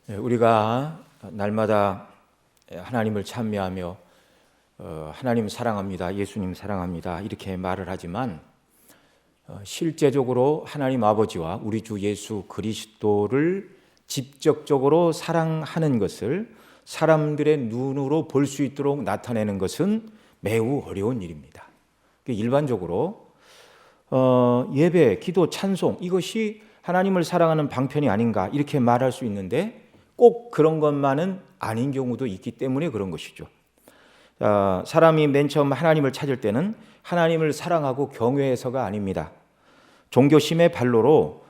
우리가 날마다 하나님을 찬미하며 하나님 사랑합니다, 예수님 사랑합니다 이렇게 말을 하지만 실제적으로 하나님 아버지와 우리 주 예수 그리스도를 직접적으로 사랑하는 것을 사람들의 눈으로 볼 수 있도록 나타내는 것은 매우 어려운 일입니다. 일반적으로 예배, 기도, 찬송 이것이 하나님을 사랑하는 방편이 아닌가 이렇게 말할 수 있는데 꼭 그런 것만은 아닌 경우도 있기 때문에 그런 것이죠. 사람이 맨 처음 하나님을 찾을 때는 하나님을 사랑하고 경외해서가 아닙니다. 종교심의 발로로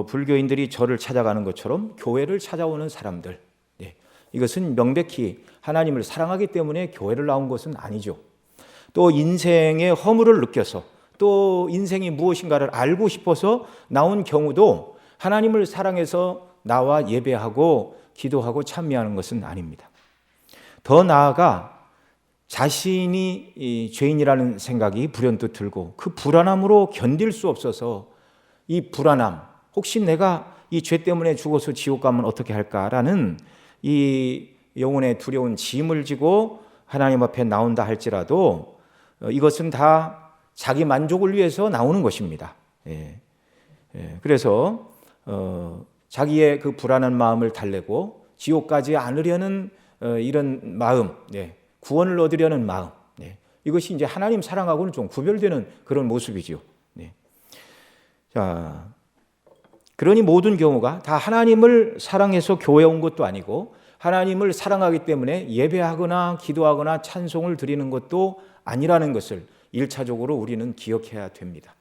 불교인들이 절을 찾아가는 것처럼 교회를 찾아오는 사람들, 이것은 명백히 하나님을 사랑하기 때문에 교회를 나온 것은 아니죠. 또 인생의 허물을 느껴서 또 인생이 무엇인가를 알고 싶어서 나온 경우도 하나님을 사랑해서 나와 예배하고 기도하고 찬미하는 것은 아닙니다. 더 나아가 자신이 죄인이라는 생각이 불현듯 들고 그 불안함으로 견딜 수 없어서 이 불안함, 혹시 내가 이 죄 때문에 죽어서 지옥 가면 어떻게 할까라는 이 영혼의 두려운 짐을 지고 하나님 앞에 나온다 할지라도 이것은 다 자기 만족을 위해서 나오는 것입니다. 그래서 자기의 그 불안한 마음을 달래고 지옥 가지 않으려는 이런 마음, 구원을 얻으려는 마음, 이것이 이제 하나님 사랑하고는 좀 구별되는 그런 모습이죠. 자, 그러니 모든 경우가 다 하나님을 사랑해서 교회 온 것도 아니고 하나님을 사랑하기 때문에 예배하거나 기도하거나 찬송을 드리는 것도 아니라는 것을 1차적으로 우리는 기억해야 됩니다.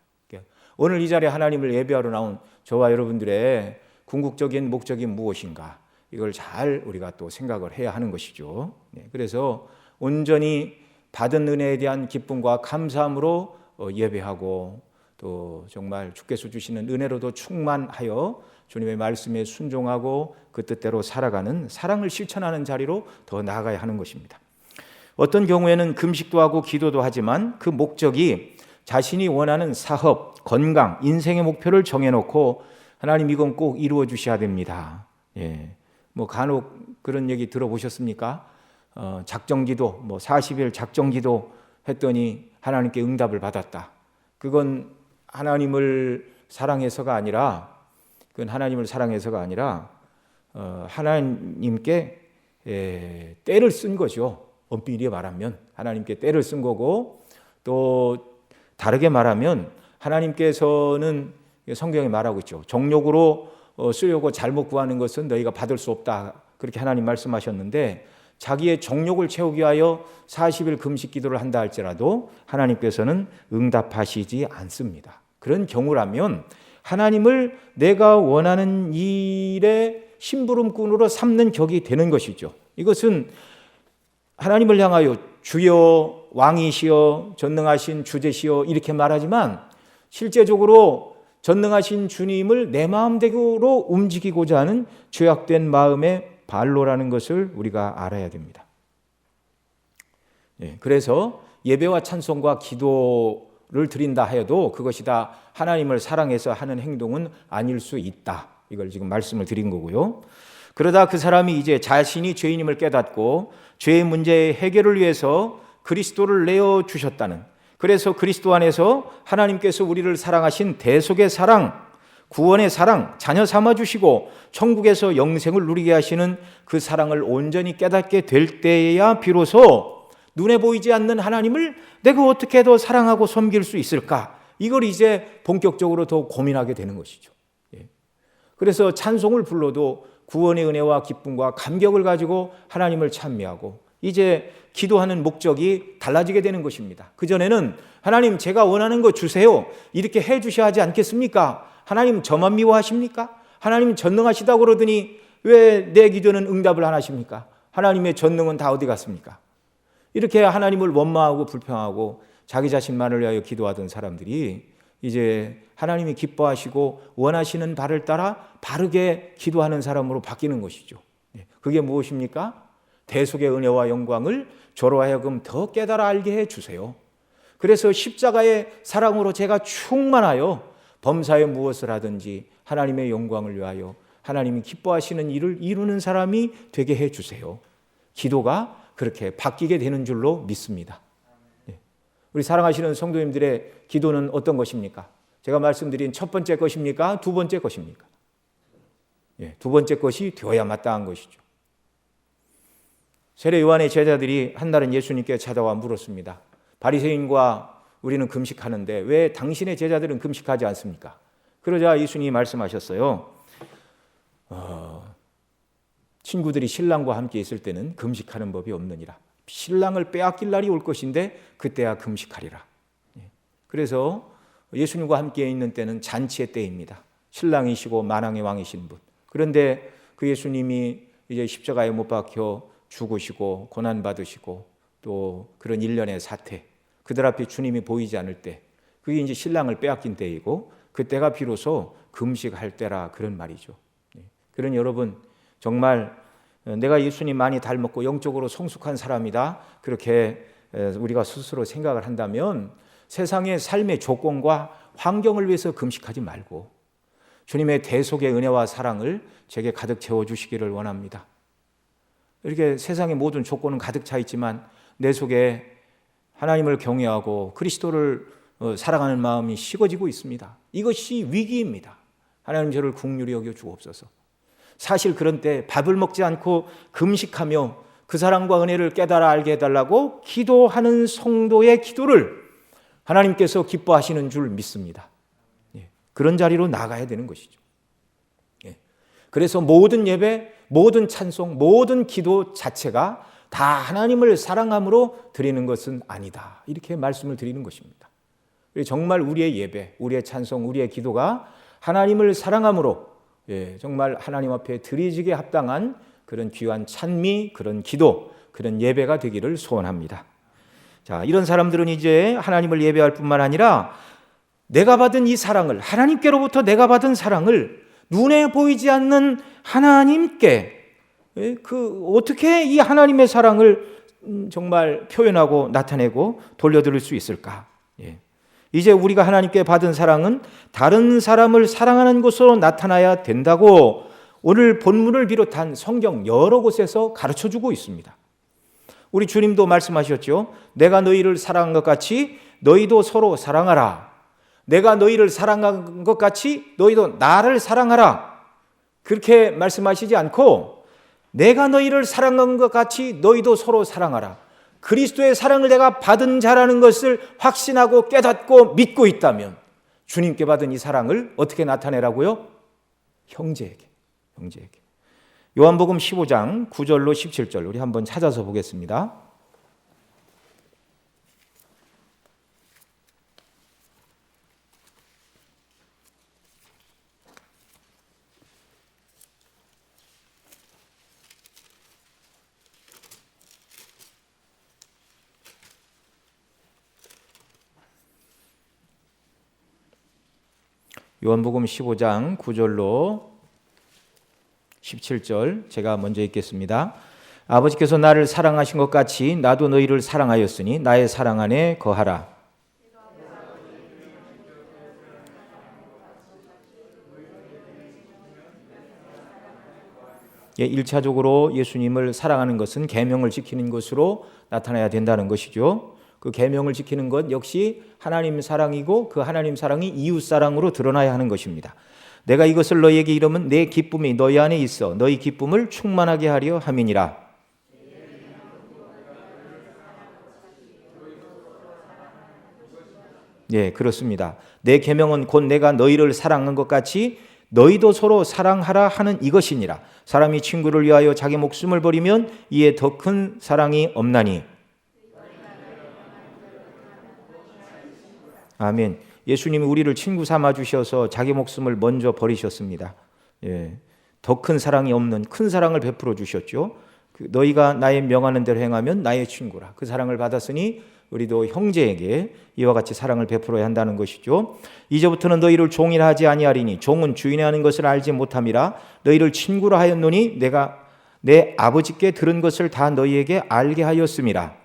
오늘 이 자리에 하나님을 예배하러 나온 저와 여러분들의 궁극적인 목적이 무엇인가, 이걸 잘 우리가 또 생각을 해야 하는 것이죠. 그래서 온전히 받은 은혜에 대한 기쁨과 감사함으로 예배하고 또 정말 주께서 주시는 은혜로도 충만하여 주님의 말씀에 순종하고 그 뜻대로 살아가는 사랑을 실천하는 자리로 더 나아가야 하는 것입니다. 어떤 경우에는 금식도 하고 기도도 하지만 그 목적이 자신이 원하는 사업, 건강, 인생의 목표를 정해놓고 하나님 이건 꼭 이루어 주셔야 됩니다. 간혹 그런 얘기 들어보셨습니까? 작정기도 40일 작정기도 했더니 하나님께 응답을 받았다. 그건 하나님을 사랑해서가 아니라 하나님께 때를 쓴 거죠. 엄밀히 말하면 하나님께 때를 쓴 거고, 또 다르게 말하면 하나님께서는 성경에 말하고 있죠. 정욕으로 쓰려고 잘못 구하는 것은 너희가 받을 수 없다. 그렇게 하나님 말씀하셨는데 자기의 정욕을 채우기 위하여 40일 금식 기도를 한다 할지라도 하나님께서는 응답하시지 않습니다. 그런 경우라면 하나님을 내가 원하는 일의 심부름꾼으로 삼는 격이 되는 것이죠. 이것은 하나님을 향하여 주여 왕이시여 전능하신 주제시여 이렇게 말하지만 실제적으로 전능하신 주님을 내 마음대로 움직이고자 하는 죄악된 마음의 발로라는 것을 우리가 알아야 됩니다. 그래서 예배와 찬송과 기도를 드린다 해도 그것이 다 하나님을 사랑해서 하는 행동은 아닐 수 있다. 이걸 지금 말씀을 드린 거고요. 그러다 그 사람이 이제 자신이 죄인임을 깨닫고 죄의 문제의 해결을 위해서 그리스도를 내어주셨다는, 그래서 그리스도 안에서 하나님께서 우리를 사랑하신 대속의 사랑, 구원의 사랑, 자녀 삼아주시고 천국에서 영생을 누리게 하시는 그 사랑을 온전히 깨닫게 될 때야 비로소 눈에 보이지 않는 하나님을 내가 어떻게 더 사랑하고 섬길 수 있을까? 이걸 이제 본격적으로 더 고민하게 되는 것이죠. 그래서 찬송을 불러도 구원의 은혜와 기쁨과 감격을 가지고 하나님을 찬미하고 이제 기도하는 목적이 달라지게 되는 것입니다. 그전에는 하나님 제가 원하는 거 주세요 이렇게 해 주셔야 하지 않겠습니까? 하나님 저만 미워하십니까? 하나님 전능하시다고 그러더니 왜 내 기도는 응답을 안 하십니까? 하나님의 전능은 다 어디 갔습니까? 이렇게 하나님을 원망하고 불평하고 자기 자신만을 위하여 기도하던 사람들이 이제 하나님이 기뻐하시고 원하시는 바를 따라 바르게 기도하는 사람으로 바뀌는 것이죠. 그게 무엇입니까? 대속의 은혜와 영광을 저로 하여금 더 깨달아 알게 해주세요. 그래서 십자가의 사랑으로 제가 충만하여 범사에 무엇을 하든지 하나님의 영광을 위하여 하나님이 기뻐하시는 일을 이루는 사람이 되게 해주세요. 기도가 그렇게 바뀌게 되는 줄로 믿습니다. 우리 사랑하시는 성도님들의 기도는 어떤 것입니까? 제가 말씀드린 첫 번째 것입니까? 두 번째 것입니까? 두 번째 것이 되어야 마땅한 것이죠. 세례 요한의 제자들이 한 날은 예수님께 찾아와 물었습니다. 바리새인과 우리는 금식하는데 왜 당신의 제자들은 금식하지 않습니까? 그러자 예수님이 말씀하셨어요. 친구들이 신랑과 함께 있을 때는 금식하는 법이 없느니라. 신랑을 빼앗길 날이 올 것인데 그때야 금식하리라. 그래서 예수님과 함께 있는 때는 잔치의 때입니다. 신랑이시고 만왕의 왕이신 분. 그런데 그 예수님이 이제 십자가에 못 박혀 죽으시고 고난받으시고 또 그런 일련의 사태, 그들 앞에 주님이 보이지 않을 때, 그게 이제 신랑을 빼앗긴 때이고 그때가 비로소 금식할 때라, 그런 말이죠. 그러니 여러분, 정말 내가 예수님 많이 닮았고 영적으로 성숙한 사람이다, 그렇게 우리가 스스로 생각을 한다면 세상의 삶의 조건과 환경을 위해서 금식하지 말고 주님의 대속의 은혜와 사랑을 제게 가득 채워주시기를 원합니다. 이렇게 세상의 모든 조건은 가득 차 있지만 내 속에 하나님을 경외하고 그리스도를 사랑하는 마음이 식어지고 있습니다. 이것이 위기입니다. 하나님 저를 긍휼히 여겨 주옵소서. 사실 그런 때 밥을 먹지 않고 금식하며 그 사랑과 은혜를 깨달아 알게 해달라고 기도하는 성도의 기도를 하나님께서 기뻐하시는 줄 믿습니다. 그런 자리로 나가야 되는 것이죠. 그래서 모든 예배, 모든 찬송, 모든 기도 자체가 다 하나님을 사랑함으로 드리는 것은 아니다, 이렇게 말씀을 드리는 것입니다. 정말 우리의 예배, 우리의 찬송, 우리의 기도가 하나님을 사랑함으로 정말 하나님 앞에 드리지게 합당한 그런 귀한 찬미, 그런 기도, 그런 예배가 되기를 소원합니다. 자, 이런 사람들은 이제 하나님을 예배할 뿐만 아니라 내가 받은 이 사랑을, 하나님께로부터 내가 받은 사랑을 눈에 보이지 않는 하나님께 어떻게 이 하나님의 사랑을 정말 표현하고 나타내고 돌려드릴 수 있을까? 이제 우리가 하나님께 받은 사랑은 다른 사람을 사랑하는 것으로 나타나야 된다고 오늘 본문을 비롯한 성경 여러 곳에서 가르쳐주고 있습니다. 우리 주님도 말씀하셨죠. 내가 너희를 사랑한 것 같이 너희도 서로 사랑하라. 내가 너희를 사랑한 것 같이 너희도 나를 사랑하라. 그렇게 말씀하시지 않고 내가 너희를 사랑한 것 같이 너희도 서로 사랑하라. 그리스도의 사랑을 내가 받은 자라는 것을 확신하고 깨닫고 믿고 있다면 주님께 받은 이 사랑을 어떻게 나타내라고요? 형제에게. 요한복음 15장 9절로 17절 우리 한번 찾아서 보겠습니다. 요한복음 15장 9절로 17절 제가 먼저 읽겠습니다. 아버지께서 나를 사랑하신 것 같이 나도 너희를 사랑하였으니 나의 사랑 안에 거하라. 예, 1차적으로 예수님을 사랑하는 것은 계명을 지키는 것으로 나타나야 된다는 것이죠. 그 계명을 지키는 것 역시 하나님 사랑이고 그 하나님 사랑이 이웃 사랑으로 드러나야 하는 것입니다. 내가 이것을 너희에게 이르면 내 기쁨이 너희 안에 있어 너희 기쁨을 충만하게 하려 함이니라. 예, 그렇습니다. 내 계명은 곧 내가 너희를 사랑한 것 같이 너희도 서로 사랑하라 하는 이것이니라. 사람이 친구를 위하여 자기 목숨을 버리면 이에 더 큰 사랑이 없나니. 아멘. 예수님이 우리를 친구 삼아 주셔서 자기 목숨을 먼저 버리셨습니다. 더 큰 사랑이 없는 큰 사랑을 베풀어 주셨죠. 너희가 나의 명하는 대로 행하면 나의 친구라. 그 사랑을 받았으니 우리도 형제에게 이와 같이 사랑을 베풀어야 한다는 것이죠. 이제부터는 너희를 종이라 하지 아니하리니 종은 주인이 하는 것을 알지 못함이라. 너희를 친구라 하였노니 내가 내 아버지께 들은 것을 다 너희에게 알게 하였음이라.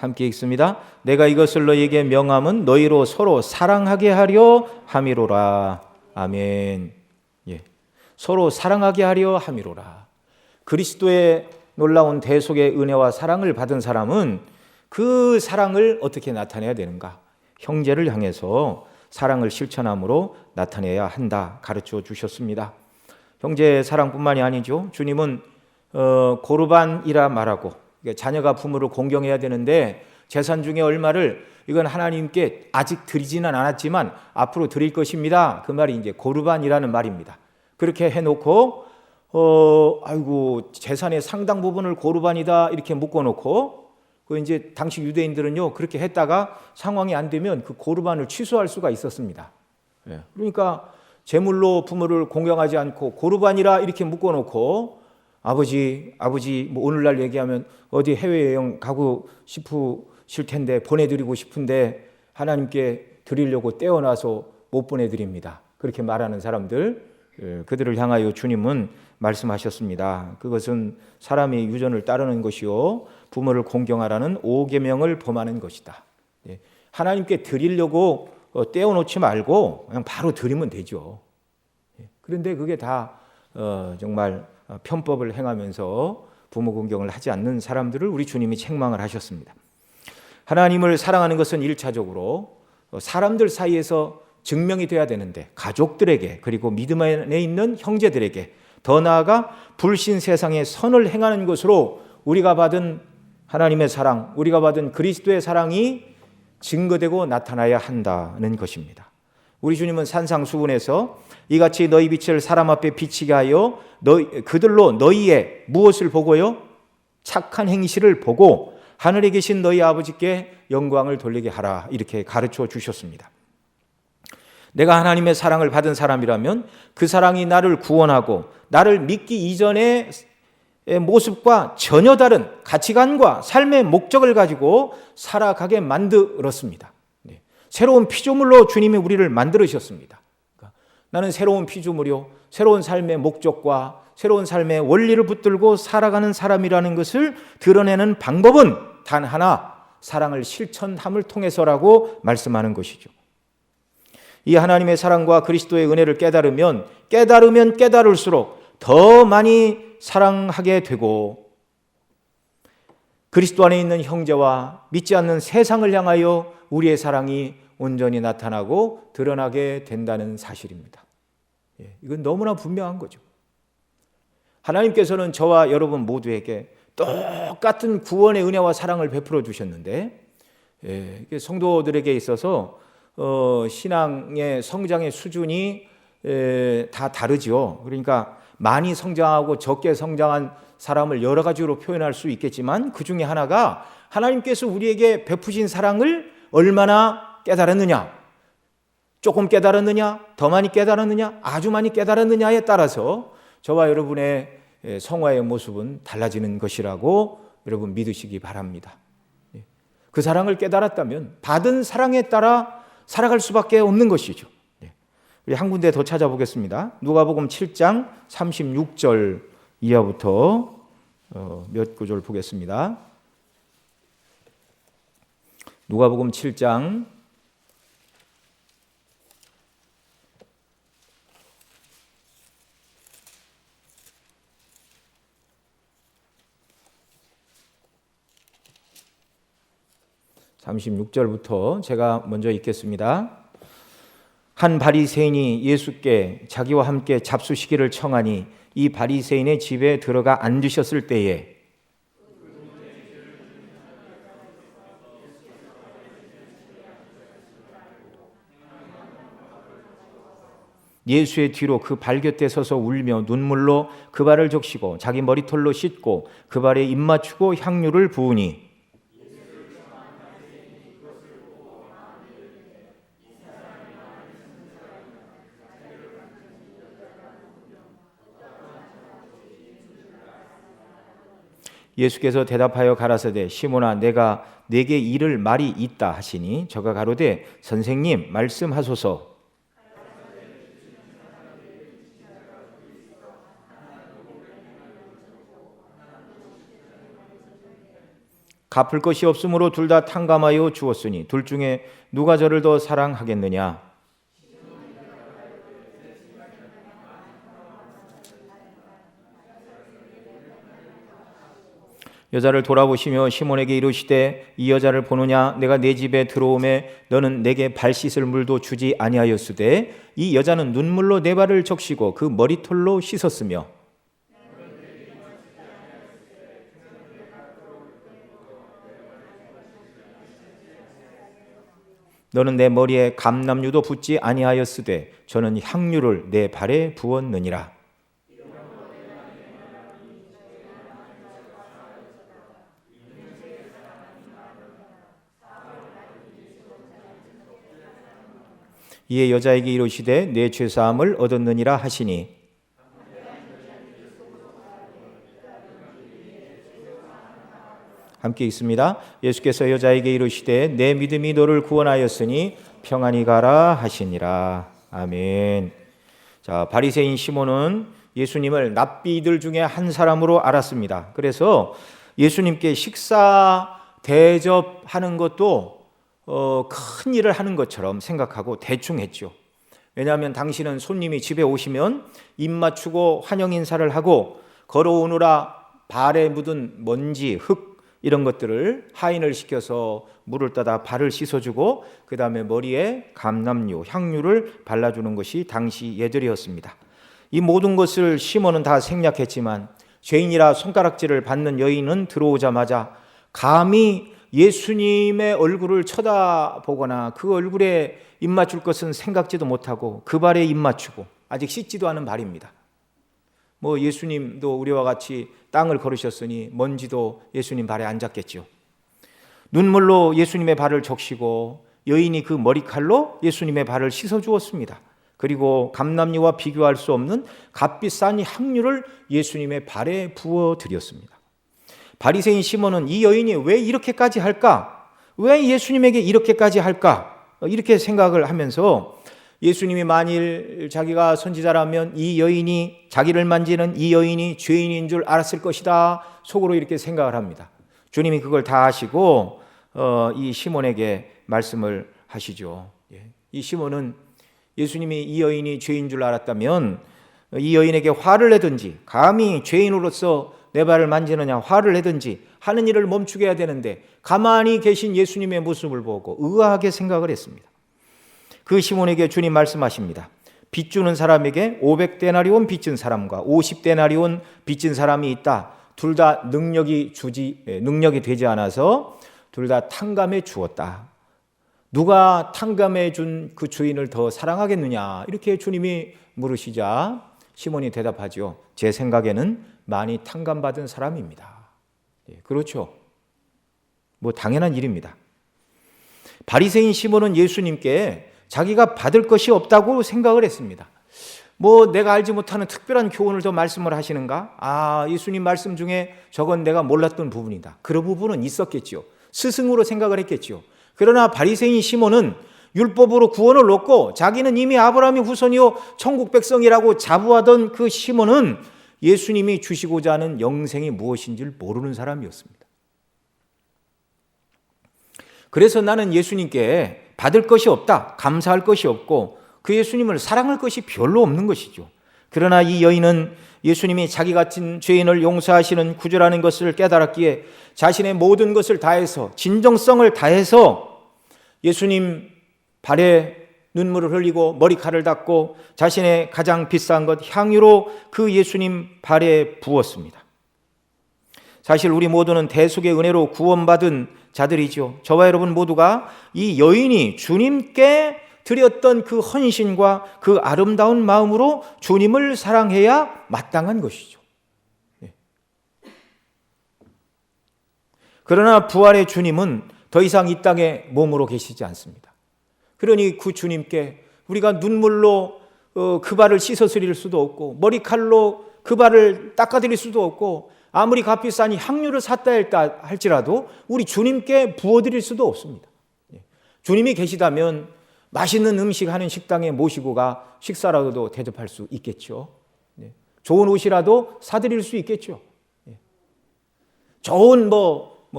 함께 읽습니다. 내가 이것을 너희에게 명함은 너희로 서로 사랑하게 하려 함이로라. 아멘. 예. 서로 사랑하게 하려 함이로라. 그리스도의 놀라운 대속의 은혜와 사랑을 받은 사람은 그 사랑을 어떻게 나타내야 되는가? 형제를 향해서 사랑을 실천함으로 나타내야 한다 가르쳐 주셨습니다. 형제 사랑뿐만이 아니죠. 주님은 고르반이라 말하고 자녀가 부모를 공경해야 되는데 재산 중에 얼마를 이건 하나님께 아직 드리지는 않았지만 앞으로 드릴 것입니다. 그 말이 이제 고르반이라는 말입니다. 그렇게 해놓고 아이고 재산의 상당 부분을 고르반이다 이렇게 묶어놓고 그 이제 당시 유대인들은요 그렇게 했다가 상황이 안 되면 그 고르반을 취소할 수가 있었습니다. 그러니까 제물로 부모를 공경하지 않고 고르반이라 이렇게 묶어놓고 아버지 뭐 오늘날 얘기하면 어디 해외여행 가고 싶으실 텐데 보내드리고 싶은데 하나님께 드리려고 떼어놔서 못 보내드립니다. 그렇게 말하는 사람들 그들을 향하여 주님은 말씀하셨습니다. 그것은 사람의 유전을 따르는 것이요 부모를 공경하라는 5계명을 범하는 것이다. 하나님께 드리려고 떼어놓지 말고 그냥 바로 드리면 되죠. 그런데 그게 다 정말 편법을 행하면서 부모 공경을 하지 않는 사람들을 우리 주님이 책망을 하셨습니다. 하나님을 사랑하는 것은 1차적으로 사람들 사이에서 증명이 돼야 되는데 가족들에게 그리고 믿음 안에 있는 형제들에게 더 나아가 불신 세상에 선을 행하는 것으로 우리가 받은 하나님의 사랑, 우리가 받은 그리스도의 사랑이 증거되고 나타나야 한다는 것입니다. 우리 주님은 산상수훈에서 이같이 너희 빛을 사람 앞에 비치게 하여 그들로 너희의 무엇을 보고요? 착한 행실을 보고 하늘에 계신 너희 아버지께 영광을 돌리게 하라 이렇게 가르쳐 주셨습니다. 내가 하나님의 사랑을 받은 사람이라면 그 사랑이 나를 구원하고 나를 믿기 이전의 모습과 전혀 다른 가치관과 삶의 목적을 가지고 살아가게 만들었습니다. 새로운 피조물로 주님이 우리를 만들으셨습니다. 나는 새로운 피조물이요 새로운 삶의 목적과 새로운 삶의 원리를 붙들고 살아가는 사람이라는 것을 드러내는 방법은 단 하나, 사랑을 실천함을 통해서라고 말씀하는 것이죠. 이 하나님의 사랑과 그리스도의 은혜를 깨달으면 깨달을수록 더 많이 사랑하게 되고 그리스도 안에 있는 형제와 믿지 않는 세상을 향하여 우리의 사랑이 온전히 나타나고 드러나게 된다는 사실입니다. 이건 너무나 분명한 거죠. 하나님께서는 저와 여러분 모두에게 똑같은 구원의 은혜와 사랑을 베풀어 주셨는데 성도들에게 있어서 신앙의 성장의 수준이 다 다르죠. 그러니까 많이 성장하고 적게 성장한 사람을 여러 가지로 표현할 수 있겠지만 그 중에 하나가 하나님께서 우리에게 베푸신 사랑을 얼마나 깨달았느냐, 조금 깨달았느냐, 더 많이 깨달았느냐, 아주 많이 깨달았느냐에 따라서 저와 여러분의 성화의 모습은 달라지는 것이라고 여러분 믿으시기 바랍니다. 그 사랑을 깨달았다면 받은 사랑에 따라 살아갈 수밖에 없는 것이죠. 우리 한 군데 더 찾아보겠습니다. 누가복음 7장 36절 이하부터 몇 구절 보겠습니다. 누가복음 7장 36절부터 제가 먼저 읽겠습니다. 한 바리새인이 예수께 자기와 함께 잡수시기를 청하니 이 바리새인의 집에 들어가 앉으셨을 때에 예수의 뒤로 그 발 곁에 서서 울며 눈물로 그 발을 적시고 자기 머리털로 씻고 그 발에 입 맞추고 향유를 부으니 예수께서 대답하여 가라사대 시몬아 내가 네게 이를 말이 있다 하시니 저가 가로되 선생님 말씀하소서. 갚을 것이 없으므로 둘 다 탕감하여 주었으니 둘 중에 누가 저를 더 사랑하겠느냐? 여자를 돌아보시며 시몬에게 이르시되 이 여자를 보느냐? 내가 내 집에 들어오매 너는 내게 발 씻을 물도 주지 아니하였으되 이 여자는 눈물로 내 발을 적시고 그 머리털로 씻었으며 너는 내 머리에 감람유도 붓지 아니하였으되 저는 향유를 내 발에 부었느니라. 이에 여자에게 이르시되 내 죄사함을 얻었느니라 하시니 함께 있습니다. 예수께서 여자에게 이르시되 내 믿음이 너를 구원하였으니 평안히 가라 하시니라. 아멘. 자, 바리새인 시몬은 예수님을 납비들 중에 한 사람으로 알았습니다. 그래서 예수님께 식사 대접하는 것도 큰 일을 하는 것처럼 생각하고 대충 했죠. 왜냐하면 당신은 손님이 집에 오시면 입 맞추고 환영 인사를 하고 걸어오느라 발에 묻은 먼지, 흙 이런 것들을 하인을 시켜서 물을 떠다 발을 씻어주고 그 다음에 머리에 감람유, 향유를 발라주는 것이 당시 예절이었습니다. 이 모든 것을 시몬은 다 생략했지만 죄인이라 손가락질을 받는 여인은 들어오자마자 감히 예수님의 얼굴을 쳐다보거나 그 얼굴에 입 맞출 것은 생각지도 못하고 그 발에 입 맞추고 아직 씻지도 않은 발입니다. 뭐 예수님도 우리와 같이 땅을 걸으셨으니 먼지도 예수님 발에 안 닿겠죠. 눈물로 예수님의 발을 적시고 여인이 그 머리칼로 예수님의 발을 씻어주었습니다. 그리고 감람유와 비교할 수 없는 값비싼 향유를 예수님의 발에 부어드렸습니다. 바리새인 시몬은 이 여인이 왜 이렇게까지 할까? 왜 예수님에게 이렇게까지 할까? 이렇게 생각을 하면서 예수님이 만일 자기가 선지자라면 이 여인이 자기를 만지는 이 여인이 죄인인 줄 알았을 것이다. 속으로 이렇게 생각을 합니다. 주님이 그걸 다 아시고 이 시몬에게 말씀을 하시죠. 이 시몬은 예수님이 이 여인이 죄인 줄 알았다면 이 여인에게 화를 내든지 감히 죄인으로서 내 발을 만지느냐 화를 내든지 하는 일을 멈추게 해야 되는데 가만히 계신 예수님의 모습을 보고 의아하게 생각을 했습니다. 그 시몬에게 주님 말씀하십니다. 빚주는 사람에게 500데나리온 빚진 사람과 50데나리온 빚진 사람이 있다. 둘 다 능력이 되지 않아서 둘 다 탕감해 주었다. 누가 탕감해 준 그 주인을 더 사랑하겠느냐? 이렇게 주님이 물으시자 시몬이 대답하죠. 제 생각에는 많이 탕감받은 사람입니다. 그렇죠. 뭐 당연한 일입니다. 바리새인 시몬은 예수님께 자기가 받을 것이 없다고 생각을 했습니다. 뭐 내가 알지 못하는 특별한 교훈을 더 말씀을 하시는가? 예수님 말씀 중에 저건 내가 몰랐던 부분이다. 그런 부분은 있었겠죠. 스승으로 생각을 했겠죠. 그러나 바리새인 시몬은 율법으로 구원을 얻고 자기는 이미 아브라함의 후손이요 천국 백성이라고 자부하던 그 시몬은 예수님이 주시고자 하는 영생이 무엇인지를 모르는 사람이었습니다. 그래서 나는 예수님께 받을 것이 없다, 감사할 것이 없고 그 예수님을 사랑할 것이 별로 없는 것이죠. 그러나 이 여인은 예수님이 자기 같은 죄인을 용서하시는 구주라는 것을 깨달았기에 자신의 모든 것을 다해서 진정성을 다해서 예수님 발에 눈물을 흘리고 머리칼을 닦고 자신의 가장 비싼 것 향유로 그 예수님 발에 부었습니다. 사실 우리 모두는 대속의 은혜로 구원받은 자들이죠. 저와 여러분 모두가 이 여인이 주님께 드렸던 그 헌신과 그 아름다운 마음으로 주님을 사랑해야 마땅한 것이죠. 그러나 부활의 주님은 더 이상 이 땅에 몸으로 계시지 않습니다. 그러니 그 주님께 우리가 눈물로 그 발을 씻어드릴 수도 없고 머리칼로 그 발을 닦아드릴 수도 없고 아무리 값비싼 향유를 샀다 할지라도 우리 주님께 부어드릴 수도 없습니다. 주님이 계시다면 맛있는 음식 하는 식당에 모시고 가 식사라도 대접할 수 있겠죠. 좋은 옷이라도 사드릴 수 있겠죠. 좋은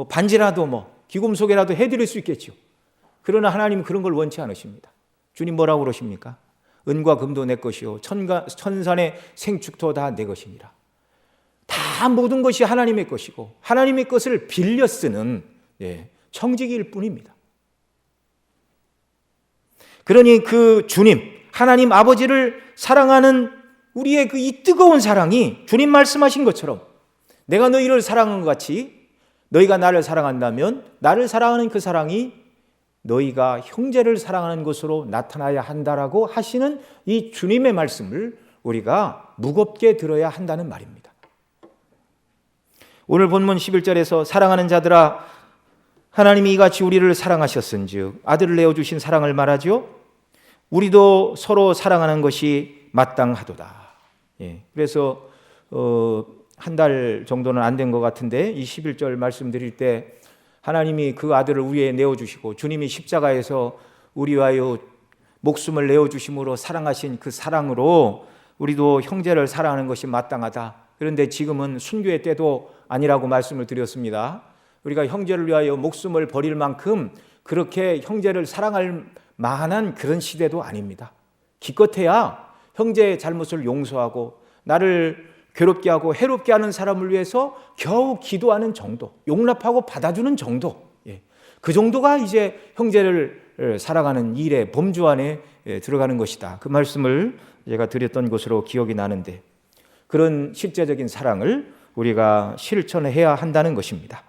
반지라도 기금속이라도 해드릴 수 있겠죠. 그러나 하나님은 그런 걸 원치 않으십니다. 주님 뭐라고 그러십니까? 은과 금도 내 것이요 천산의 생축도 다 내 것이니라. 다 모든 것이 하나님의 것이고 하나님의 것을 빌려 쓰는 청지기일 뿐입니다. 그러니 그 주님 하나님 아버지를 사랑하는 우리의 그 이 뜨거운 사랑이 주님 말씀하신 것처럼 내가 너희를 사랑한 것 같이 너희가 나를 사랑한다면 나를 사랑하는 그 사랑이 너희가 형제를 사랑하는 것으로 나타나야 한다라고 하시는 이 주님의 말씀을 우리가 무겁게 들어야 한다는 말입니다. 오늘 본문 11절에서 사랑하는 자들아 하나님이 이같이 우리를 사랑하셨은즉 아들을 내어주신 사랑을 말하죠. 우리도 서로 사랑하는 것이 마땅하도다. 그래서 한 달 정도는 안 된 것 같은데 이 11절 말씀드릴 때 하나님이 그 아들을 우리에 내어주시고 주님이 십자가에서 우리와의 목숨을 내어주심으로 사랑하신 그 사랑으로 우리도 형제를 사랑하는 것이 마땅하다. 그런데 지금은 순교의 때도 아니라고 말씀을 드렸습니다. 우리가 형제를 위하여 목숨을 버릴 만큼 그렇게 형제를 사랑할 만한 그런 시대도 아닙니다. 기껏해야 형제의 잘못을 용서하고 나를 괴롭게 하고 해롭게 하는 사람을 위해서 겨우 기도하는 정도, 용납하고 받아주는 정도, 그 정도가 이제 형제를 사랑하는 일의 범주 안에 들어가는 것이다. 그 말씀을 제가 드렸던 것으로 기억이 나는데 그런 실제적인 사랑을 우리가 실천해야 한다는 것입니다.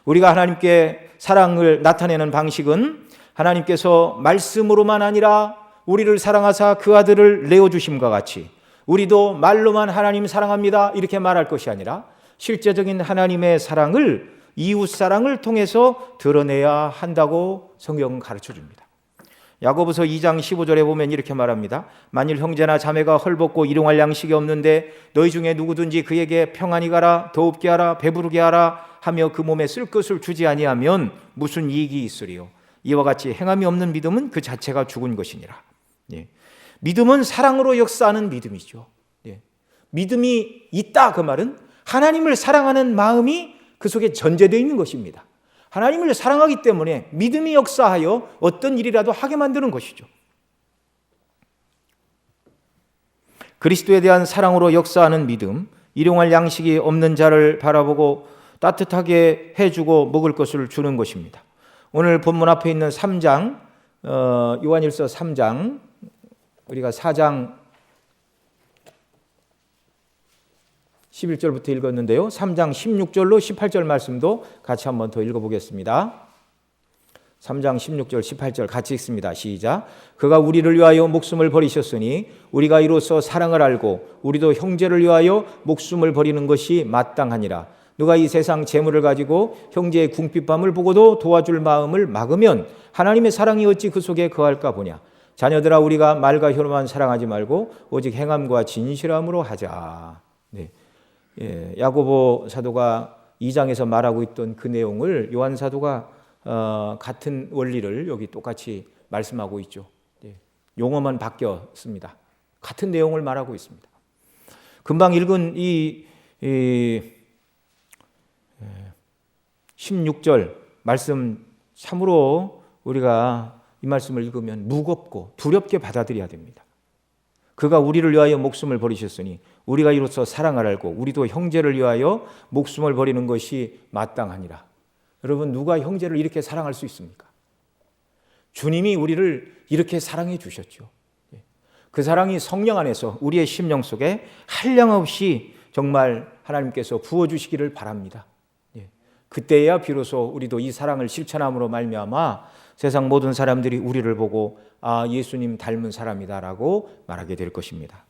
우리가 하나님께 사랑을 나타내는 방식은 하나님께서 말씀으로만 아니라 우리를 사랑하사 그 아들을 내어주심과 같이 우리도 말로만 하나님 사랑합니다 이렇게 말할 것이 아니라 실제적인 하나님의 사랑을 이웃 사랑을 통해서 드러내야 한다고 성경은 가르쳐 줍니다. 야고보서 2장 15절에 보면 이렇게 말합니다. 만일 형제나 자매가 헐벗고 일용할 양식이 없는데 너희 중에 누구든지 그에게 평안히 가라 더웁게 하라 배부르게 하라 하며 그 몸에 쓸 것을 주지 아니하면 무슨 이익이 있으리요. 이와 같이 행함이 없는 믿음은 그 자체가 죽은 것이니라. 믿음은 사랑으로 역사하는 믿음이죠. 믿음이 있다 그 말은 하나님을 사랑하는 마음이 그 속에 전제되어 있는 것입니다. 하나님을 사랑하기 때문에 믿음이 역사하여 어떤 일이라도 하게 만드는 것이죠. 그리스도에 대한 사랑으로 역사하는 믿음, 일용할 양식이 없는 자를 바라보고 따뜻하게 해주고 먹을 것을 주는 것입니다. 오늘 본문 앞에 있는 3장 요한일서 3장 우리가 4장 11절부터 읽었는데요. 3장 16절로 18절 말씀도 같이 한번 더 읽어보겠습니다. 3장 16절 18절 같이 읽습니다. 시작. 그가 우리를 위하여 목숨을 버리셨으니 우리가 이로써 사랑을 알고 우리도 형제를 위하여 목숨을 버리는 것이 마땅하니라. 누가 이 세상 재물을 가지고 형제의 궁핍함을 보고도 도와줄 마음을 막으면 하나님의 사랑이 어찌 그 속에 거할까 보냐. 자녀들아 우리가 말과 혀로만 사랑하지 말고 오직 행함과 진실함으로 하자. 야고보 사도가 2장에서 말하고 있던 그 내용을 요한 사도가 같은 원리를 여기 똑같이 말씀하고 있죠. 용어만 바뀌었습니다. 같은 내용을 말하고 있습니다. 금방 읽은 이 16절 말씀 참으로 우리가 이 말씀을 읽으면 무겁고 두렵게 받아들여야 됩니다. 그가 우리를 위하여 목숨을 버리셨으니 우리가 이로써 사랑을 알고 우리도 형제를 위하여 목숨을 버리는 것이 마땅하니라. 여러분 누가 형제를 이렇게 사랑할 수 있습니까? 주님이 우리를 이렇게 사랑해 주셨죠. 그 사랑이 성령 안에서 우리의 심령 속에 한량없이 정말 하나님께서 부어주시기를 바랍니다. 그때야 비로소 우리도 이 사랑을 실천함으로 말미암아 세상 모든 사람들이 우리를 보고 아 예수님 닮은 사람이다라고 말하게 될 것입니다.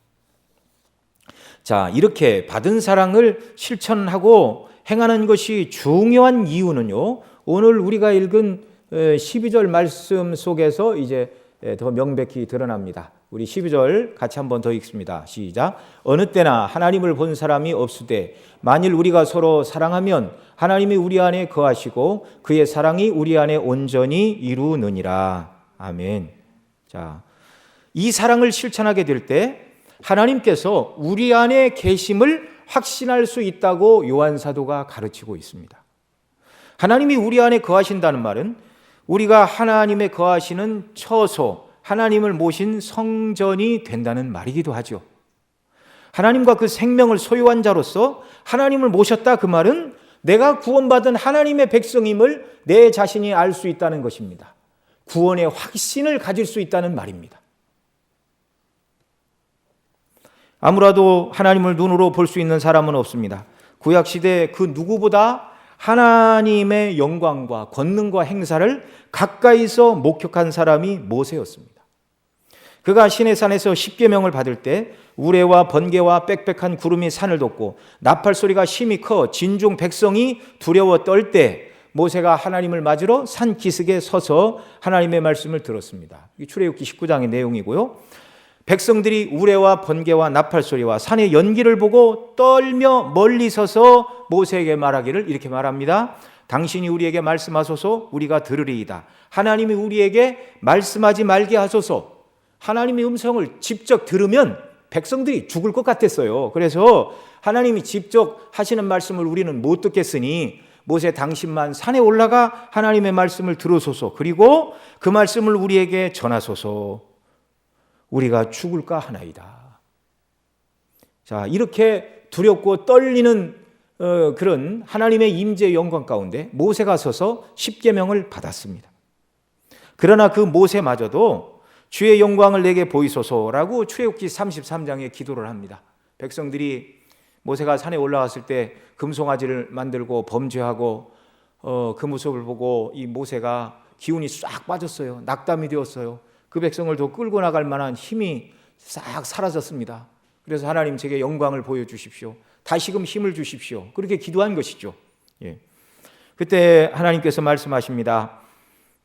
자, 이렇게 받은 사랑을 실천하고 행하는 것이 중요한 이유는요. 오늘 우리가 읽은 12절 말씀 속에서 이제 더 명백히 드러납니다. 우리 12절 같이 한번 더 읽습니다. 시작. 어느 때나 하나님을 본 사람이 없으되 만일 우리가 서로 사랑하면 하나님이 우리 안에 거하시고 그의 사랑이 우리 안에 온전히 이루느니라. 아멘. 자, 이 사랑을 실천하게 될 때 하나님께서 우리 안에 계심을 확신할 수 있다고 요한 사도가 가르치고 있습니다. 하나님이 우리 안에 거하신다는 말은 우리가 하나님의 거하시는 처소, 하나님을 모신 성전이 된다는 말이기도 하죠. 하나님과 그 생명을 소유한 자로서 하나님을 모셨다, 그 말은 내가 구원받은 하나님의 백성임을 내 자신이 알 수 있다는 것입니다. 구원의 확신을 가질 수 있다는 말입니다. 아무라도 하나님을 눈으로 볼 수 있는 사람은 없습니다. 구약시대 그 누구보다 하나님의 영광과 권능과 행사를 가까이서 목격한 사람이 모세였습니다. 그가 시내산에서 십계명을 받을 때 우레와 번개와 빽빽한 구름이 산을 덮고 나팔 소리가 심히 커 진중 백성이 두려워 떨 때 모세가 하나님을 맞으러 산 기슭에 서서 하나님의 말씀을 들었습니다. 이 출애굽기 19장의 내용이고요. 백성들이 우레와 번개와 나팔 소리와 산의 연기를 보고 떨며 멀리 서서 모세에게 말하기를 이렇게 말합니다. 당신이 우리에게 말씀하소서, 우리가 들으리이다. 하나님이 우리에게 말씀하지 말게 하소서. 하나님의 음성을 직접 들으면 백성들이 죽을 것 같았어요. 그래서 하나님이 직접 하시는 말씀을 우리는 못 듣겠으니 모세, 당신만 산에 올라가 하나님의 말씀을 들으소서. 그리고 그 말씀을 우리에게 전하소서. 우리가 죽을까 하나이다. 자, 이렇게 두렵고 떨리는 그런 하나님의 임재의 영광 가운데 모세가 서서 십계명을 받았습니다. 그러나 그 모세마저도 주의 영광을 내게 보이소서라고 출애굽기 33장에 기도를 합니다. 백성들이 모세가 산에 올라갔을 때 금송아지를 만들고 범죄하고 그 모습을 보고 이 모세가 기운이 싹 빠졌어요. 낙담이 되었어요. 그 백성을 더 끌고 나갈 만한 힘이 싹 사라졌습니다. 그래서 하나님, 제게 영광을 보여주십시오. 다시금 힘을 주십시오. 그렇게 기도한 것이죠. 예. 그때 하나님께서 말씀하십니다.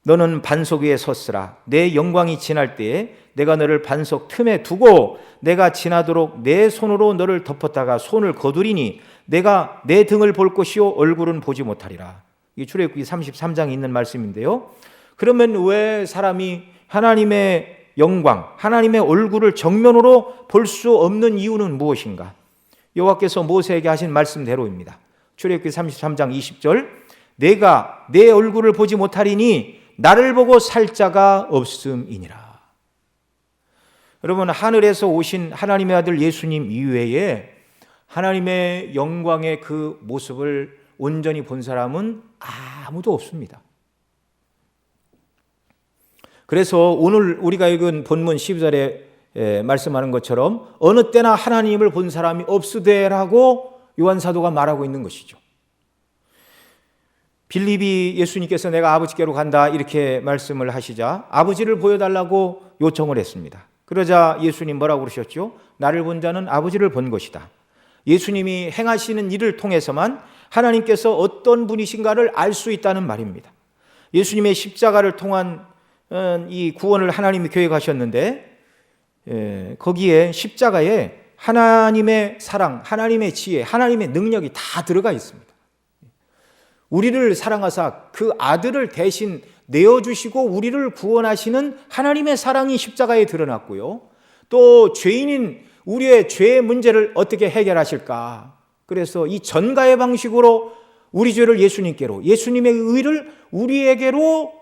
너는 반석 위에 섰으라. 내 영광이 지날 때에 내가 너를 반석 틈에 두고 내가 지나도록 내 손으로 너를 덮었다가 손을 거두리니 내가 내 등을 볼 것이요 얼굴은 보지 못하리라. 이게 출애굽기 33장에 있는 말씀인데요. 그러면 왜 사람이 하나님의 영광, 하나님의 얼굴을 정면으로 볼 수 없는 이유는 무엇인가? 여호와께서 모세에게 하신 말씀대로입니다. 출애굽기 33장 20절, 내가 내 얼굴을 보지 못하리니 나를 보고 살 자가 없음이니라. 여러분, 하늘에서 오신 하나님의 아들 예수님 이외에 하나님의 영광의 그 모습을 온전히 본 사람은 아무도 없습니다. 그래서 오늘 우리가 읽은 본문 12절에 말씀하는 것처럼 어느 때나 하나님을 본 사람이 없으되라고 요한사도가 말하고 있는 것이죠. 빌립이 예수님께서 내가 아버지께로 간다 이렇게 말씀을 하시자 아버지를 보여달라고 요청을 했습니다. 그러자 예수님 뭐라고 그러셨죠? 나를 본 자는 아버지를 본 것이다. 예수님이 행하시는 일을 통해서만 하나님께서 어떤 분이신가를 알 수 있다는 말입니다. 예수님의 십자가를 통한 이 구원을 하나님이 계획하셨는데 거기에 십자가에 하나님의 사랑, 하나님의 지혜, 하나님의 능력이 다 들어가 있습니다. 우리를 사랑하사 그 아들을 대신 내어주시고 우리를 구원하시는 하나님의 사랑이 십자가에 드러났고요. 또 죄인인 우리의 죄의 문제를 어떻게 해결하실까? 그래서 이 전가의 방식으로 우리 죄를 예수님께로, 예수님의 의를 우리에게로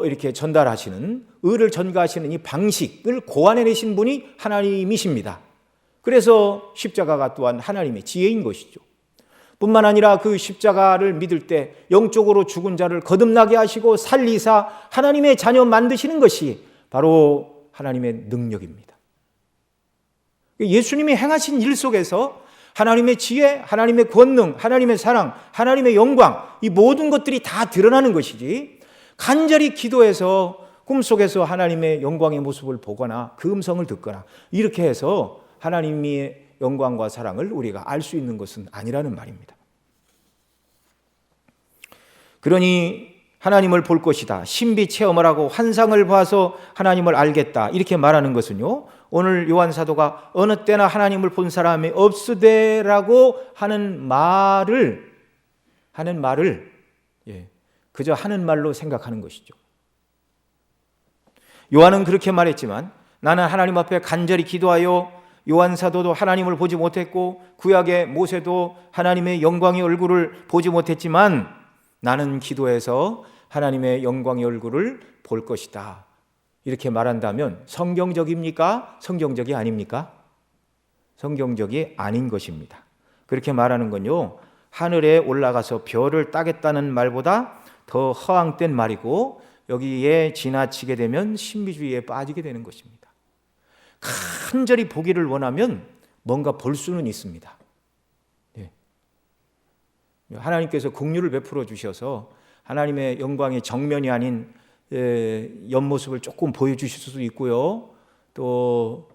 이렇게 전달하시는, 의를 전가하시는 이 방식을 고안해내신 분이 하나님이십니다. 그래서 십자가가 또한 하나님의 지혜인 것이죠. 뿐만 아니라 그 십자가를 믿을 때 영적으로 죽은 자를 거듭나게 하시고 살리사 하나님의 자녀 만드시는 것이 바로 하나님의 능력입니다. 예수님이 행하신 일 속에서 하나님의 지혜, 하나님의 권능, 하나님의 사랑, 하나님의 영광, 이 모든 것들이 다 드러나는 것이지, 간절히 기도해서 꿈속에서 하나님의 영광의 모습을 보거나 그 음성을 듣거나 이렇게 해서 하나님의 영광과 사랑을 우리가 알 수 있는 것은 아니라는 말입니다. 그러니 하나님을 볼 것이다, 신비 체험을 하고 환상을 봐서 하나님을 알겠다 이렇게 말하는 것은요, 오늘 요한 사도가 어느 때나 하나님을 본 사람이 없으되라고 하는 말을 그저 하는 말로 생각하는 것이죠. 요한은 그렇게 말했지만 나는 하나님 앞에 간절히 기도하여, 요한 사도도 하나님을 보지 못했고 구약의 모세도 하나님의 영광의 얼굴을 보지 못했지만 나는 기도해서 하나님의 영광의 얼굴을 볼 것이다. 이렇게 말한다면 성경적입니까? 성경적이 아닙니까? 성경적이 아닌 것입니다. 그렇게 말하는 건요, 하늘에 올라가서 별을 따겠다는 말보다 더 허황된 말이고, 여기에 지나치게 되면 신비주의에 빠지게 되는 것입니다. 간절히 보기를 원하면 뭔가 볼 수는 있습니다. 네. 하나님께서 긍휼을 베풀어 주셔서 하나님의 영광의 정면이 아닌 옆모습을 조금 보여주실 수도 있고요. 또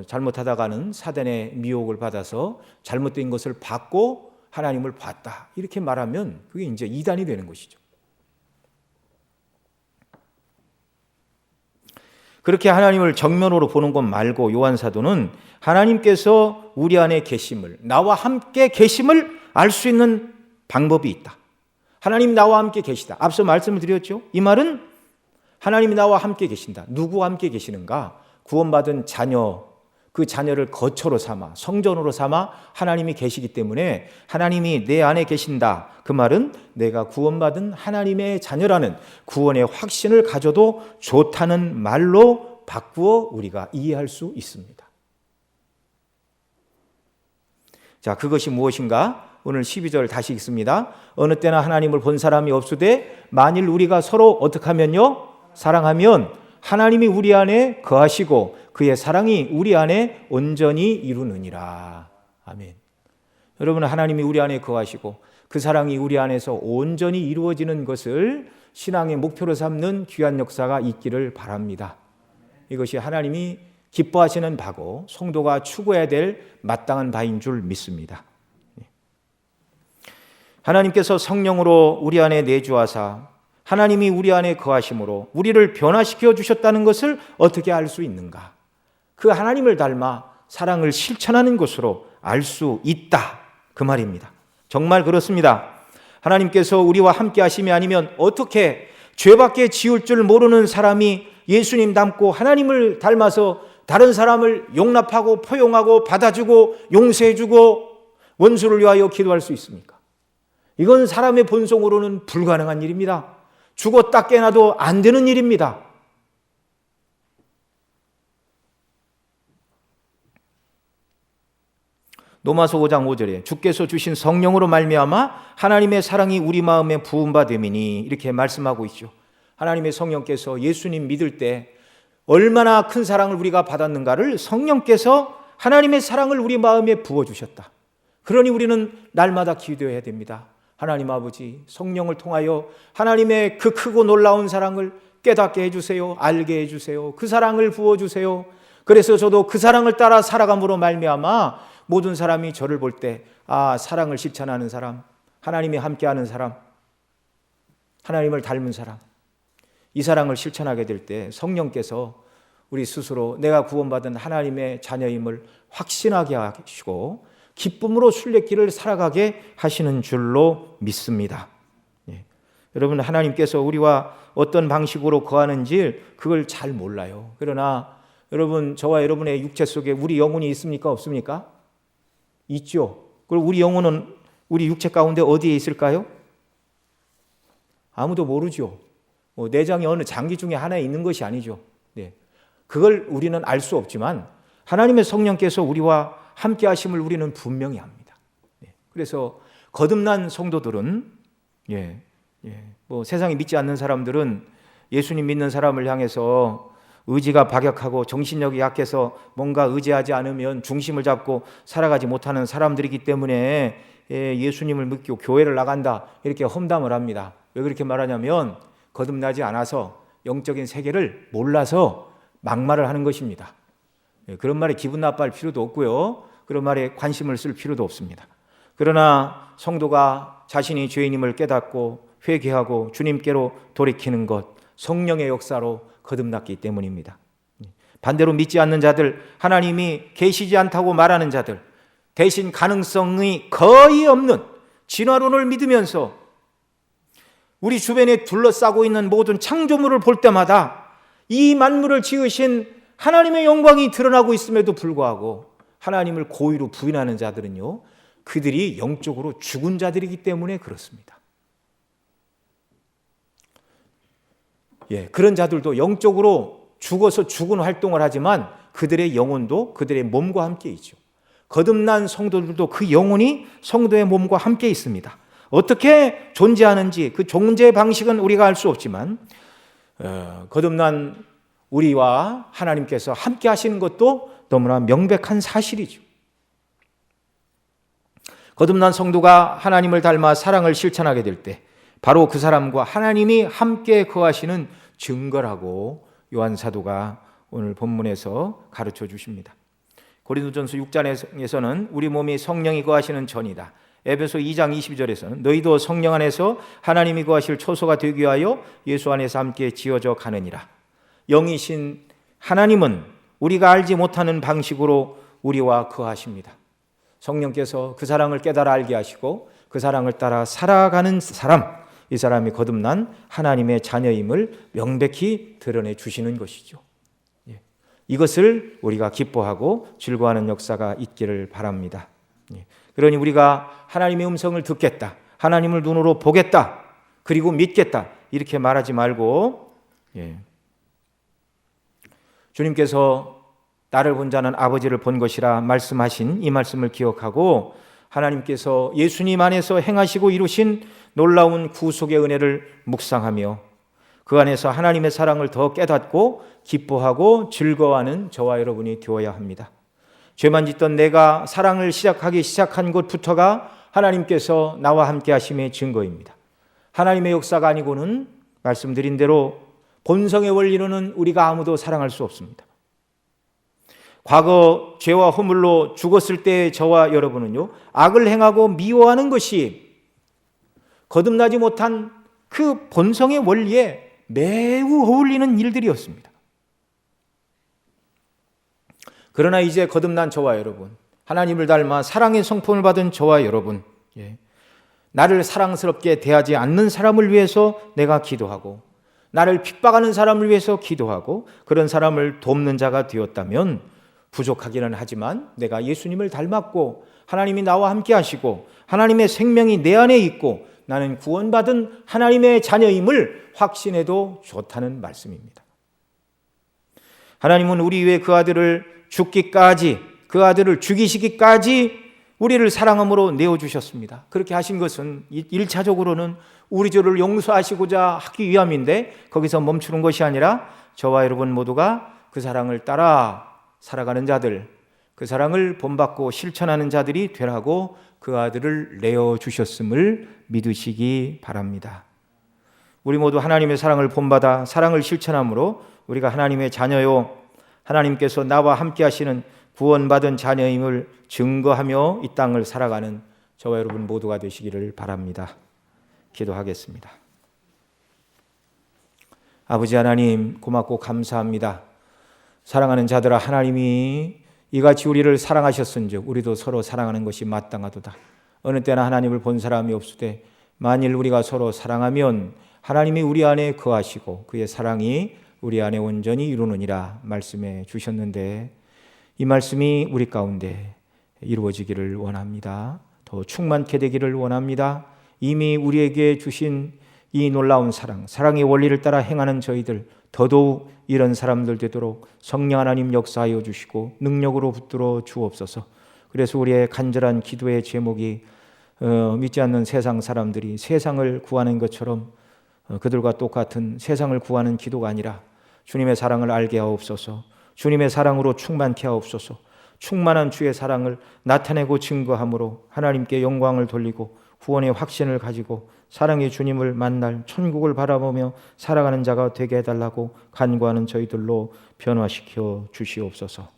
잘못하다가는 사단의 미혹을 받아서 잘못된 것을 받고 하나님을 봤다. 이렇게 말하면 그게 이제 이단이 되는 것이죠. 그렇게 하나님을 정면으로 보는 것 말고 요한 사도는 하나님께서 우리 안에 계심을, 나와 함께 계심을 알 수 있는 방법이 있다. 하나님 나와 함께 계시다. 앞서 말씀을 드렸죠. 이 말은 하나님이 나와 함께 계신다. 누구와 함께 계시는가? 구원받은 자녀, 그 자녀를 거처로 삼아, 성전으로 삼아 하나님이 계시기 때문에 하나님이 내 안에 계신다. 그 말은 내가 구원받은 하나님의 자녀라는 구원의 확신을 가져도 좋다는 말로 바꾸어 우리가 이해할 수 있습니다. 자, 그것이 무엇인가? 오늘 12절 다시 읽습니다. 어느 때나 하나님을 본 사람이 없으되 만일 우리가 서로 어떻게 하면요? 사랑하면 하나님이 우리 안에 거하시고 그의 사랑이 우리 안에 온전히 이루느니라. 아멘. 여러분, 하나님이 우리 안에 거하시고 그 사랑이 우리 안에서 온전히 이루어지는 것을 신앙의 목표로 삼는 귀한 역사가 있기를 바랍니다. 이것이 하나님이 기뻐하시는 바고 성도가 추구해야 될 마땅한 바인 줄 믿습니다. 하나님께서 성령으로 우리 안에 내주하사 하나님이 우리 안에 거하심으로 우리를 변화시켜 주셨다는 것을 어떻게 알 수 있는가? 그 하나님을 닮아 사랑을 실천하는 것으로 알 수 있다. 그 말입니다. 정말 그렇습니다. 하나님께서 우리와 함께 하심이 아니면 어떻게 죄밖에 지을 줄 모르는 사람이 예수님 닮고 하나님을 닮아서 다른 사람을 용납하고 포용하고 받아주고 용서해주고 원수를 위하여 기도할 수 있습니까? 이건 사람의 본성으로는 불가능한 일입니다. 죽었다 깨어나도 안 되는 일입니다. 로마서 5장 5절에 주께서 주신 성령으로 말미암아 하나님의 사랑이 우리 마음에 부은 바 됨이니 이렇게 말씀하고 있죠. 하나님의 성령께서 예수님 믿을 때 얼마나 큰 사랑을 우리가 받았는가를 성령께서 하나님의 사랑을 우리 마음에 부어주셨다. 그러니 우리는 날마다 기도해야 됩니다. 하나님 아버지, 성령을 통하여 하나님의 그 크고 놀라운 사랑을 깨닫게 해주세요. 알게 해주세요. 그 사랑을 부어주세요. 그래서 저도 그 사랑을 따라 살아감으로 말미암아 모든 사람이 저를 볼 때 사랑을 실천하는 사람, 하나님이 함께하는 사람, 하나님을 닮은 사람, 이 사랑을 실천하게 될 때 성령께서 우리 스스로 내가 구원받은 하나님의 자녀임을 확신하게 하시고 기쁨으로 순례길을 살아가게 하시는 줄로 믿습니다. 여러분, 하나님께서 우리와 어떤 방식으로 거하는지 그걸 잘 몰라요. 그러나 여러분, 저와 여러분의 육체 속에 우리 영혼이 있습니까? 없습니까? 있죠. 그리고 우리 영혼은 우리 육체 가운데 어디에 있을까요? 아무도 모르죠. 내장이 어느 장기 중에 하나에 있는 것이 아니죠. 그걸 우리는 알 수 없지만 하나님의 성령께서 우리와 함께 하심을 우리는 분명히 압니다. 그래서 거듭난 성도들은 세상에 믿지 않는 사람들은 예수님 믿는 사람을 향해서 의지가 박약하고 정신력이 약해서 뭔가 의지하지 않으면 중심을 잡고 살아가지 못하는 사람들이기 때문에 예수님을 믿고 교회를 나간다 이렇게 험담을 합니다. 왜 그렇게 말하냐면 거듭나지 않아서 영적인 세계를 몰라서 막말을 하는 것입니다. 그런 말에 기분 나빠할 필요도 없고요. 그런 말에 관심을 쓸 필요도 없습니다. 그러나 성도가 자신이 죄인임을 깨닫고 회개하고 주님께로 돌이키는 것, 성령의 역사로 거듭났기 때문입니다. 반대로 믿지 않는 자들, 하나님이 계시지 않다고 말하는 자들, 대신 가능성이 거의 없는 진화론을 믿으면서 우리 주변에 둘러싸고 있는 모든 창조물을 볼 때마다 이 만물을 지으신 하나님의 영광이 드러나고 있음에도 불구하고 하나님을 고의로 부인하는 자들은요, 그들이 영적으로 죽은 자들이기 때문에 그렇습니다. 그런 자들도 영적으로 죽어서 죽은 활동을 하지만 그들의 영혼도 그들의 몸과 함께 있죠. 거듭난 성도들도 그 영혼이 성도의 몸과 함께 있습니다. 어떻게 존재하는지 그 존재 방식은 우리가 알 수 없지만 거듭난 우리와 하나님께서 함께 하시는 것도 너무나 명백한 사실이죠. 거듭난 성도가 하나님을 닮아 사랑을 실천하게 될 때 바로 그 사람과 하나님이 함께 거하시는 증거라고 요한 사도가 오늘 본문에서 가르쳐 주십니다. 고린도전서 6장에서는 우리 몸이 성령이 거하시는 전이다. 에베소 2장 22절에서는 너희도 성령 안에서 하나님이 거하실 초소가 되기 위하여 예수 안에서 함께 지어져 가느니라. 영이신 하나님은 우리가 알지 못하는 방식으로 우리와 거하십니다. 성령께서 그 사랑을 깨달아 알게 하시고 그 사랑을 따라 살아가는 사람, 이 사람이 거듭난 하나님의 자녀임을 명백히 드러내 주시는 것이죠. 이것을 우리가 기뻐하고 즐거워하는 역사가 있기를 바랍니다. 그러니 우리가 하나님의 음성을 듣겠다, 하나님을 눈으로 보겠다, 그리고 믿겠다 이렇게 말하지 말고 주님께서 나를 본 자는 아버지를 본 것이라 말씀하신 이 말씀을 기억하고 하나님께서 예수님 안에서 행하시고 이루신 놀라운 구속의 은혜를 묵상하며 그 안에서 하나님의 사랑을 더 깨닫고 기뻐하고 즐거워하는 저와 여러분이 되어야 합니다. 죄만 짓던 내가 사랑을 시작한 것부터가 하나님께서 나와 함께 하심의 증거입니다. 하나님의 역사가 아니고는 말씀드린 대로 본성의 원리로는 우리가 아무도 사랑할 수 없습니다. 과거 죄와 허물로 죽었을 때의 저와 여러분은요, 악을 행하고 미워하는 것이 거듭나지 못한 그 본성의 원리에 매우 어울리는 일들이었습니다. 그러나 이제 거듭난 저와 여러분, 하나님을 닮아 사랑의 성품을 받은 저와 여러분, 나를 사랑스럽게 대하지 않는 사람을 위해서 내가 기도하고 나를 핍박하는 사람을 위해서 기도하고 그런 사람을 돕는 자가 되었다면 부족하기는 하지만 내가 예수님을 닮았고 하나님이 나와 함께 하시고 하나님의 생명이 내 안에 있고 나는 구원받은 하나님의 자녀임을 확신해도 좋다는 말씀입니다. 하나님은 우리 위해 그 아들을 죽기까지, 그 아들을 죽이시기까지 우리를 사랑함으로 내어주셨습니다. 그렇게 하신 것은 1차적으로는 우리 죄를 용서하시고자 하기 위함인데 거기서 멈추는 것이 아니라 저와 여러분 모두가 그 사랑을 따라 살아가는 자들, 그 사랑을 본받고 실천하는 자들이 되라고 그 아들을 내어주셨음을 믿으시기 바랍니다. 우리 모두 하나님의 사랑을 본받아 사랑을 실천함으로 우리가 하나님의 자녀요, 하나님께서 나와 함께 하시는 구원받은 자녀임을 증거하며 이 땅을 살아가는 저와 여러분 모두가 되시기를 바랍니다. 기도하겠습니다. 아버지 하나님, 고맙고 감사합니다. 사랑하는 자들아, 하나님이 이같이 우리를 사랑하셨은즉 우리도 서로 사랑하는 것이 마땅하도다. 어느 때나 하나님을 본 사람이 없으되 만일 우리가 서로 사랑하면 하나님이 우리 안에 거하시고 그의 사랑이 우리 안에 온전히 이루느니라 말씀해 주셨는데 이 말씀이 우리 가운데 이루어지기를 원합니다. 더 충만케 되기를 원합니다. 이미 우리에게 주신 이 놀라운 사랑, 사랑의 원리를 따라 행하는 저희들 더더욱 이런 사람들 되도록 성령 하나님 역사하여 주시고 능력으로 붙들어 주옵소서. 그래서 우리의 간절한 기도의 제목이 믿지 않는 세상 사람들이 세상을 구하는 것처럼 그들과 똑같은 세상을 구하는 기도가 아니라 주님의 사랑을 알게 하옵소서. 주님의 사랑으로 충만케 하옵소서. 충만한 주의 사랑을 나타내고 증거함으로 하나님께 영광을 돌리고 구원의 확신을 가지고 사랑의 주님을 만날 천국을 바라보며 살아가는 자가 되게 해달라고 간구하는 저희들로 변화시켜 주시옵소서.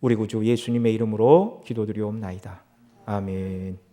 우리 구주 예수님의 이름으로 기도드리옵나이다. 아멘.